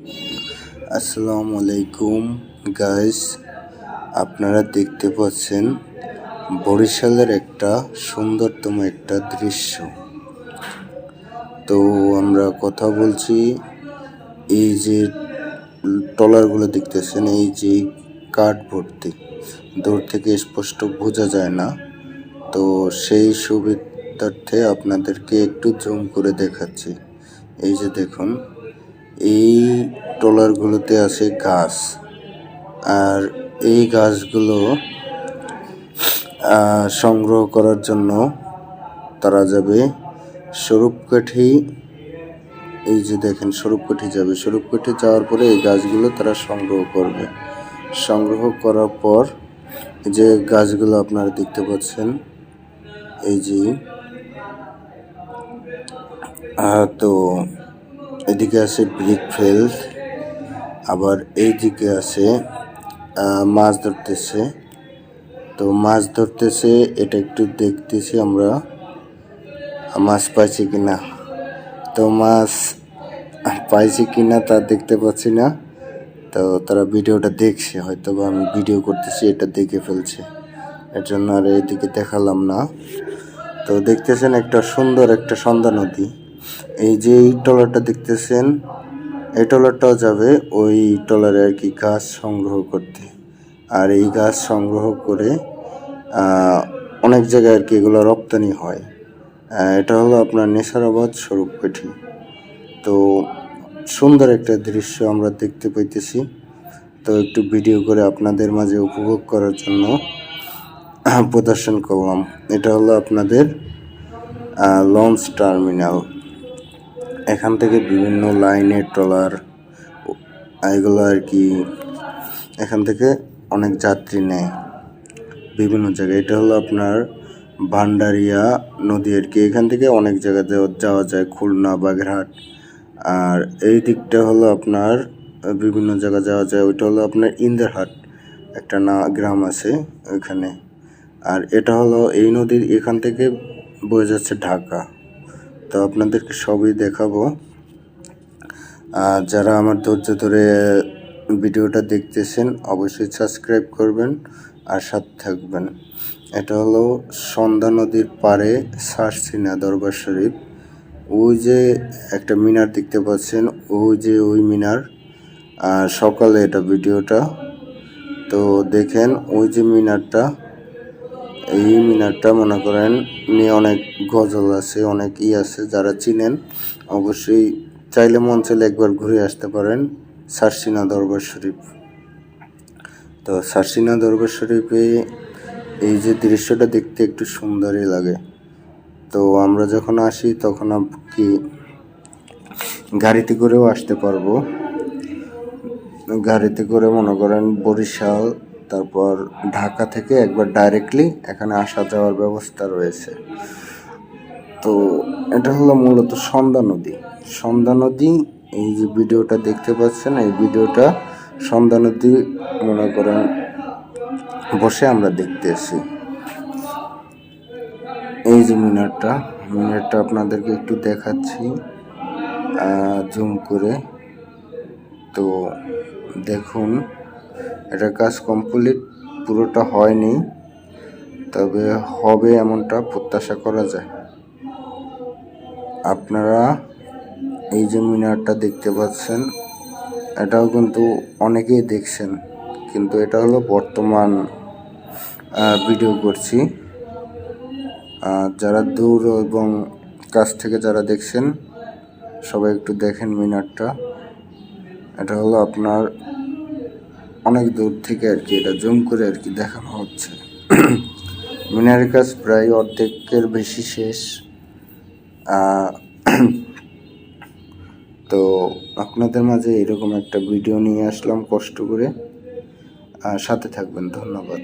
আসসালামু আলাইকুম গাইস, আপনারা দেখতে পাচ্ছেন বরিশালের একটা সুন্দরতম একটা দৃশ্য। তো আমরা কথা বলছি, এই যে ট্রলারগুলো দেখতেছেন, এই যে কাঠ ভর্তি, দূর থেকে স্পষ্ট বোঝা যায় না, তো সেই সুবিধার্থে আপনাদেরকে একটু জুম করে দেখাচ্ছি। এই যে দেখুন, এই ট্রলারগুলোতে আছে গাছ, আর এই গাছগুলো সংগ্রহ করার জন্য তারা যাবে স্বরূপকাঠি। এই যে দেখেন, স্বরূপকাঠি যাবে, স্বরূপকাঠি যাওয়ার পরে এই গাছগুলো তারা সংগ্রহ করবে। সংগ্রহ করার পর যে গাছগুলো আপনারা দেখতে পাচ্ছেন, এই যে তো এদিকে আছে ব্রিক ফেল্ড, আবার এই দিকে আছে মাছ ধরতেছে। তো মাছ ধরতেছে, এটা একটু দেখতেছি আমরা মাছ পাইছি কিনা। তো মাছ পাইছি কিনা তা দেখতে পাচ্ছি না, তো তারা ভিডিওটা দেখছে, হয়তো বা আমি ভিডিও করতেছি এটা দেখে ফেলছে, এর জন্য আর এইদিকে দেখালাম না। তো দেখতেছেন একটা সুন্দর একটা সন্ধ্যা নদী। এই যে এই ট্রলারটা দেখতেছেন, এই ট্রলারটাও যাবে ওই ট্রলারে আর কি গাছ সংগ্রহ করতে। আর এই গাছ সংগ্রহ করে অনেক জায়গায় আর কি এগুলো রপ্তানি হয়। এটা হলো আপনার নেসারাবাদ স্বরূপকাঠি। তো সুন্দর একটা দৃশ্য আমরা দেখতে পাইতেছি, তো একটু ভিডিও করে আপনাদের মাঝে উপভোগ করার জন্য প্রদর্শন করলাম। এটা হলো আপনাদের লঞ্চ টার্মিনাল। এখান থেকে বিভিন্ন লাইনের ট্রলার এগুলো আর কি এখান থেকে অনেক যাত্রী নেয় বিভিন্ন জায়গায়। এটা হলো আপনার ভান্ডারিয়া নদী আর কি, এখান থেকে অনেক জায়গায় যাওয়া যায়, খুলনা, বাগেরহাট। আর এই দিকটা হলো আপনার বিভিন্ন জায়গায় যাওয়া যায়, ওইটা হলো আপনার ইন্দারহাট একটা গ্রাম আছে ওইখানে। আর এটা হলো এই নদীর এখান থেকে বয়ে যাচ্ছে ঢাকা। তো আপনাদেরকে সবই দেখাবো। যারা আমার ধৈর্য ধরে ভিডিওটা দেখতেছেন অবশ্যই সাবস্ক্রাইব করবেন আর সাথে থাকবেন। এটা হলো সন্ধ্যা নদীর পাড়ে সারসিনা দরবার শরীফ। ওই যে একটা মিনার দেখতে পাচ্ছেন, ওই যে ওই মিনার, সকালে এটা ভিডিওটা। তো দেখেন ওই যে মিনারটা, এই মিনারটা মনে করেন নিয়ে অনেক গজল আছে, অনেক আছে, যারা চিনেন অবশ্যই চাইলে মন চাইলে একবার ঘুরে আসতে পারেন সারসিনা দরবার শরীফ। তো সারসিনা দরবার শরীফে এই যে দৃশ্যটা দেখতে একটু সুন্দরই লাগে। তো আমরা যখন আসি তখন কি গাড়িতে করেও আসতে পারবো, গাড়িতে করে মনে করেন বরিশাল তারপর ঢাকা থেকে একবার ডাইরেক্টলি এখানে আসা যাওয়ার ব্যবস্থা রয়েছে। তো এটা হলো মূলত সন্ধ্যা নদী। সন্ধ্যা নদী, এই যে ভিডিওটা দেখতে পাচ্ছেন, এই ভিডিওটা সন্ধ্যা নদী মনে করেন বসে আমরা দেখতে আসি। এই যে মিনারটা আপনাদেরকে একটু দেখাচ্ছি জুম করে। তো দেখুন, এটা কাজ কমপ্লিট পুরোটা হয়নি, তবে হবে এমনটা প্রত্যাশা করা যায়। আপনারা এই যে মিনারটা দেখতে পাচ্ছেন, এটাও কিন্তু অনেকেই দেখছেন, কিন্তু এটা হলো বর্তমান ভিডিও করছি। যারা দূর এবং কাছ থেকে যারা দেখছেন সবাই একটু দেখেন মিনারটা। এটা হলো আপনার অনেক দূর থেকে আর কি এটা জুম করে আর কি দেখানো হচ্ছে। মিনারের কাজ প্রায় অর্ধেকের বেশি শেষ। তো আপনাদের মাঝে এরকম একটা ভিডিও নিয়ে আসলাম কষ্ট করে, সাথে থাকবেন। ধন্যবাদ।